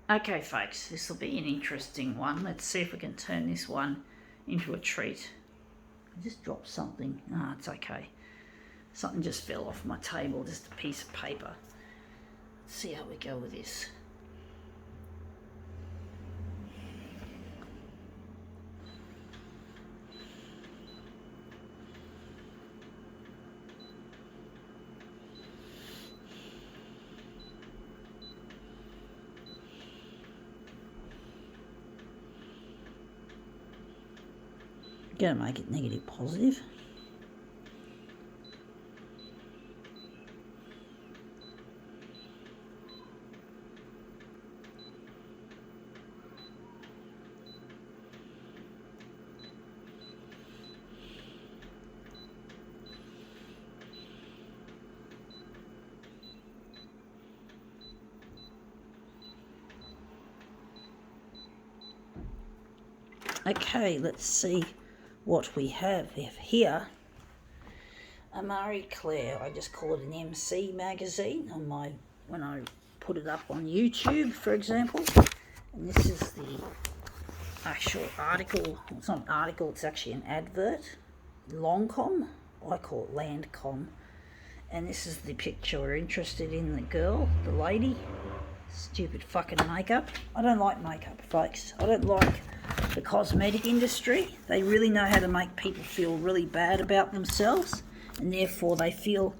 Okay, folks, this will be an interesting one. Let's see if we can turn this one into a treat. I just dropped something. Ah, it's okay. Something just fell off my table, just a piece of paper. Let's see how we go with this. Gonna make it negative positive. Okay, let's see what we have here. A Marie Claire, I just call it an MC magazine on when I put it up on YouTube, for example. And this is the actual article. It's not an article, it's actually an advert. Longcom, I call it Landcom. And this is the picture we're interested in, the girl, the lady. Stupid fucking makeup. I don't like makeup, folks. I don't like the cosmetic industry. They really know how to make people feel really bad about themselves, and therefore they feel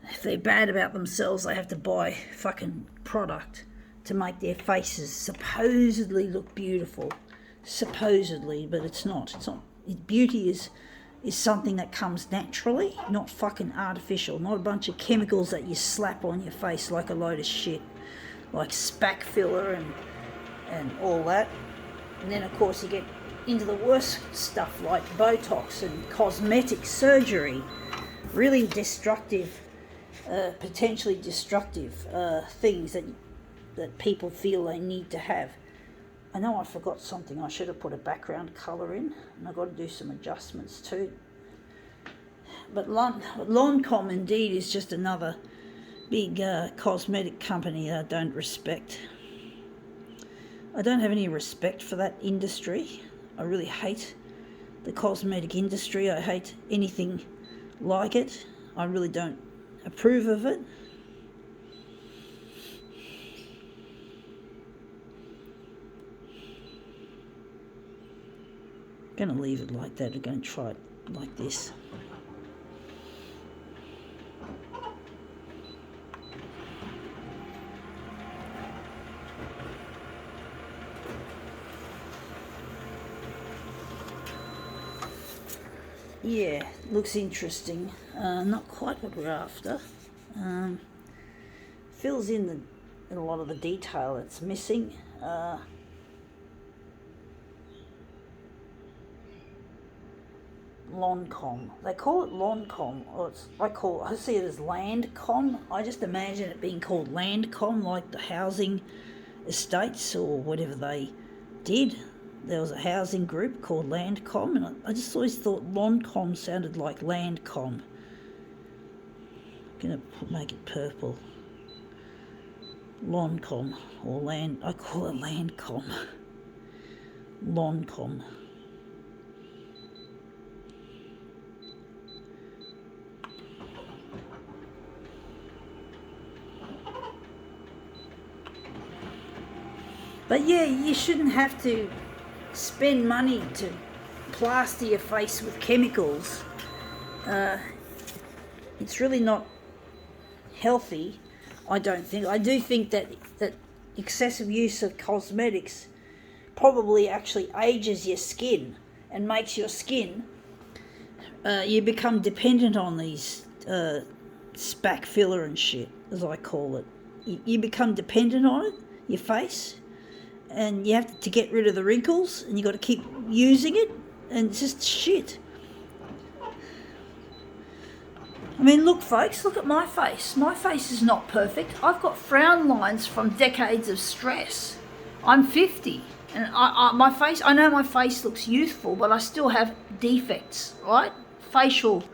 if they're bad about themselves they have to buy fucking product to make their faces supposedly look beautiful. Supposedly, but it's not. Beauty is something that comes naturally, not fucking artificial, not a bunch of chemicals that you slap on your face like a load of shit, like spac filler and all that. And then, of course, you get into the worst stuff like Botox and cosmetic surgery. Really destructive, potentially destructive things that people feel they need to have. I know I forgot something. I should have put a background colour in, and I've got to do some adjustments too. But Lancome indeed is just another big cosmetic company that I don't respect. I don't have any respect for that industry. I really hate the cosmetic industry. I hate anything like it. I really don't approve of it. I'm going to leave it like that. I'm going to try it like this. Yeah, looks interesting. Not quite what we're after. Fills in a lot of the detail that's missing. Lancome. They call it Lancome, or I see it as Landcom. I just imagine it being called Landcom, like the housing estates or whatever they did. There was a housing group called Landcom, and I just always thought Lancome sounded like Landcom. I'm gonna make it purple. Lancome or Land. I call it Landcom. Lancome. But yeah, you shouldn't have to spend money to plaster your face with chemicals. It's really not healthy, I don't think. I do think that excessive use of cosmetics probably actually ages your skin and makes your skin, you become dependent on these spac filler and shit, as I call it. You become dependent on it, your face, and you have to get rid of the wrinkles, and you got to keep using it, and it's just shit. I mean, look, folks, look at my face. My face is not perfect. I've got frown lines from decades of stress. I'm 50, and my face, I know my face looks youthful, but I still have defects, right? Facial,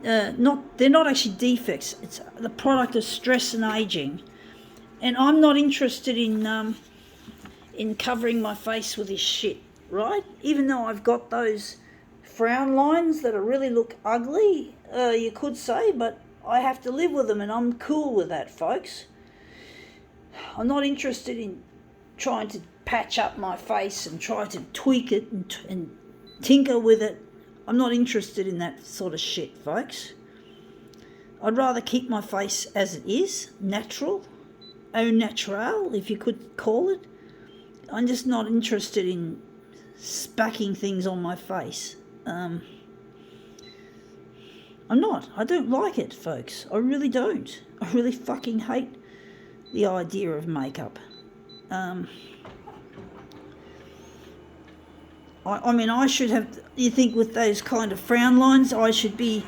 they're not actually defects. It's the product of stress and aging. And I'm not interested in covering my face with this shit, right? Even though I've got those frown lines that really look ugly, you could say, but I have to live with them, and I'm cool with that, folks. I'm not interested in trying to patch up my face and try to tweak it and tinker with it. I'm not interested in that sort of shit, folks. I'd rather keep my face as it is, natural, au naturel, if you could call it. I'm just not interested in spacking things on my face. I'm not. I don't like it, folks. I really don't. I really fucking hate the idea of makeup. I mean, I should have, you think with those kind of frown lines, I should be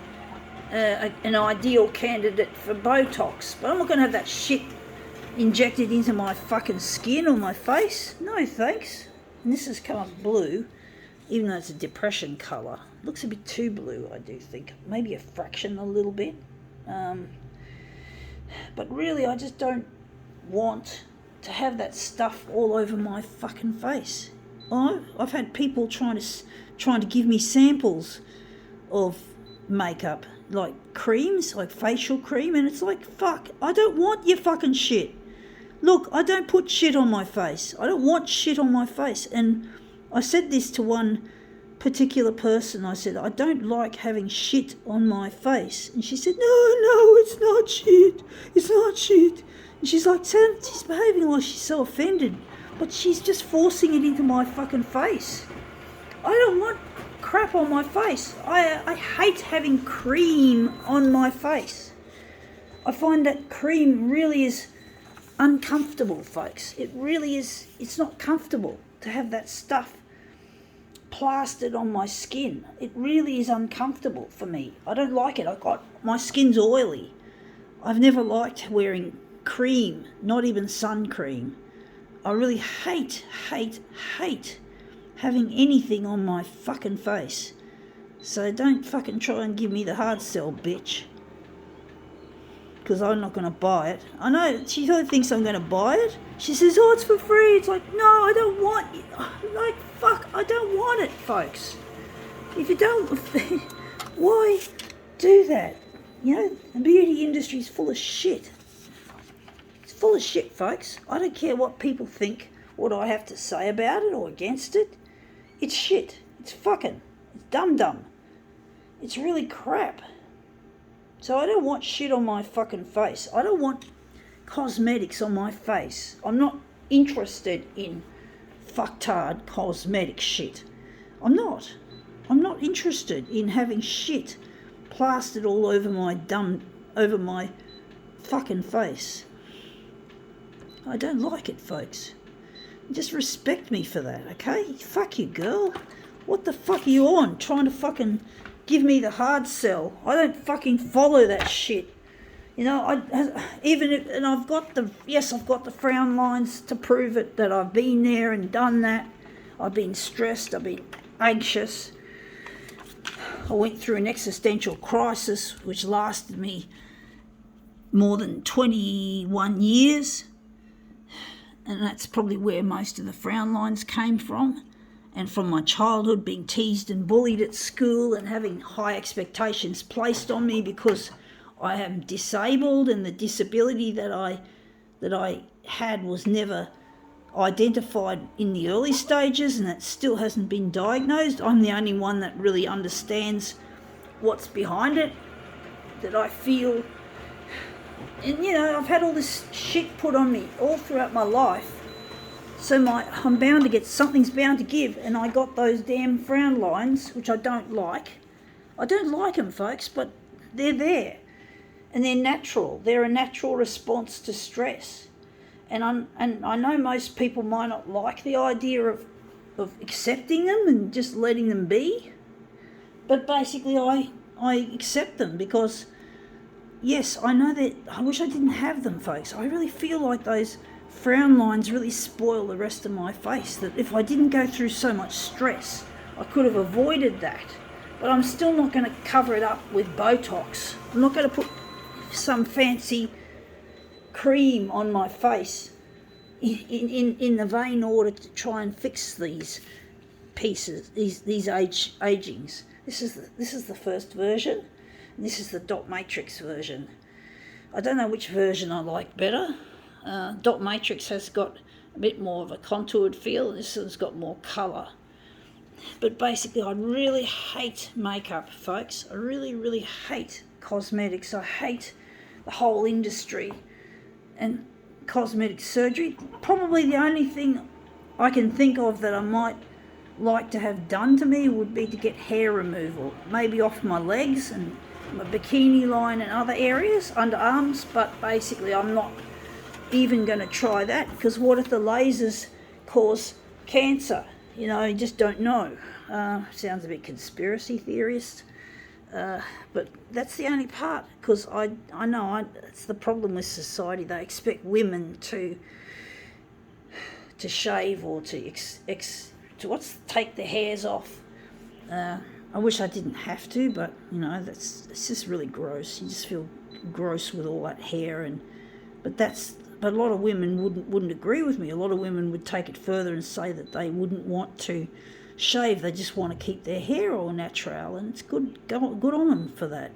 an ideal candidate for Botox. But I'm not going to have that shit injected into my fucking skin or my face. No, thanks. And this has come up blue, even though it's a depression colour. Looks a bit too blue, I do think. Maybe a fraction a little bit. But really, I just don't want to have that stuff all over my fucking face. I've had people trying to give me samples of makeup, like creams, like facial cream, and it's like, fuck, I don't want your fucking shit. Look, I don't put shit on my face. I don't want shit on my face. And I said this to one particular person. I said, I don't like having shit on my face. And she said, no, it's not shit. It's not shit. And she's like, she's behaving like she's so offended. But she's just forcing it into my fucking face. I don't want crap on my face. I hate having cream on my face. I find that cream really is uncomfortable, folks. It really is. It's not comfortable to have that stuff plastered on my skin. It really is uncomfortable for me. I don't like it. My skin's oily. I've never liked wearing cream, not even sun cream. I really hate having anything on my fucking face. So don't fucking try and give me the hard sell, bitch. Because I'm not going to buy it. I know, she thinks I'm going to buy it. She says, oh, it's for free. It's like, no, I don't want it. Like, fuck, I don't want it, folks. If you don't, why do that? You know, the beauty industry is full of shit. Full of shit, folks. I don't care what people think, what I have to say about it or against it. It's shit. It's fucking. It's dumb. It's really crap. So I don't want shit on my fucking face. I don't want cosmetics on my face. I'm not interested in fucktard cosmetic shit. I'm not interested in having shit plastered all over my fucking face. I don't like it, folks. Just respect me for that, okay? Fuck you, girl. What the fuck are you on? Trying to fucking give me the hard sell. I don't fucking follow that shit. You know, I've got the frown lines to prove it, that I've been there and done that. I've been stressed, I've been anxious. I went through an existential crisis which lasted me more than 21 years. And that's probably where most of the frown lines came from. And from my childhood, being teased and bullied at school and having high expectations placed on me because I am disabled, and the disability that I had was never identified in the early stages, and it still hasn't been diagnosed. I'm the only one that really understands what's behind it, that I feel. And, you know, I've had all this shit put on me all throughout my life. So I'm bound to get, something's bound to give. And I got those damn frown lines, which I don't like. I don't like them, folks, but they're there. And they're natural. They're a natural response to stress. And I know most people might not like the idea of accepting them and just letting them be. But basically I accept them because... yes, I know that I wish I didn't have them, folks. I really feel like those frown lines really spoil the rest of my face. That if I didn't go through so much stress, I could have avoided that. But I'm still not going to cover it up with Botox. I'm not going to put some fancy cream on my face in the vain order to try and fix these pieces, these agings. This is the first version, and this is the dot matrix version. I don't know which version I like better. Dot matrix has got a bit more of a contoured feel, and this one's got more colour. But basically, I really hate makeup, folks. I really, really hate cosmetics. I hate the whole industry and cosmetic surgery. Probably the only thing I can think of that I might like to have done to me would be to get hair removal, maybe off my legs and my bikini line and other areas, underarms, but basically I'm not even going to try that, because what if the lasers cause cancer? You know, you just don't know. Sounds a bit conspiracy theorist, but that's the only part, because I know it's the problem with society. They expect women to shave or to take the hairs off. I wish I didn't have to, but you know, it's just really gross. You just feel gross with all that hair, but a lot of women wouldn't agree with me. A lot of women would take it further and say that they wouldn't want to shave. They just want to keep their hair all natural, and it's good on them for that.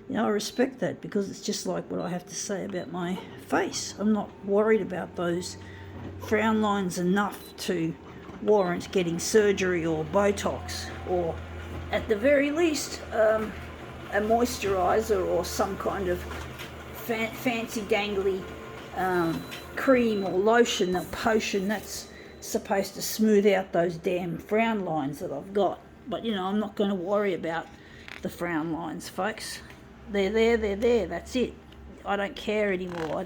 You know, I respect that, because it's just like what I have to say about my face. I'm not worried about those frown lines enough to warrant getting surgery or Botox, or at the very least a moisturiser or some kind of fancy dangly cream or lotion or potion that's supposed to smooth out those damn frown lines that I've got. But you know, I'm not going to worry about the frown lines, folks. They're there, that's it. I don't care anymore.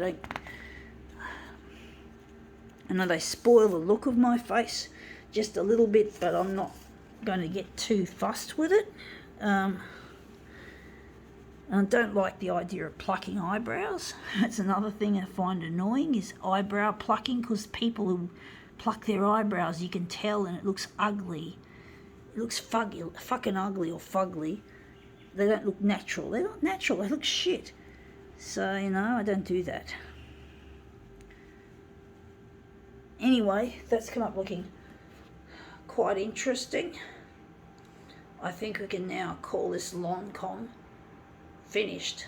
I know they spoil the look of my face just a little bit, but I'm not going to get too fussed with it. And I don't like the idea of plucking eyebrows. That's another thing I find annoying, is eyebrow plucking, because people who pluck their eyebrows, you can tell, and it looks ugly. It looks fucking ugly or fugly. They don't look natural. They're not natural. They look shit. So, you know, I don't do that. Anyway, that's come up looking quite interesting. I think we can now call this Lancome finished.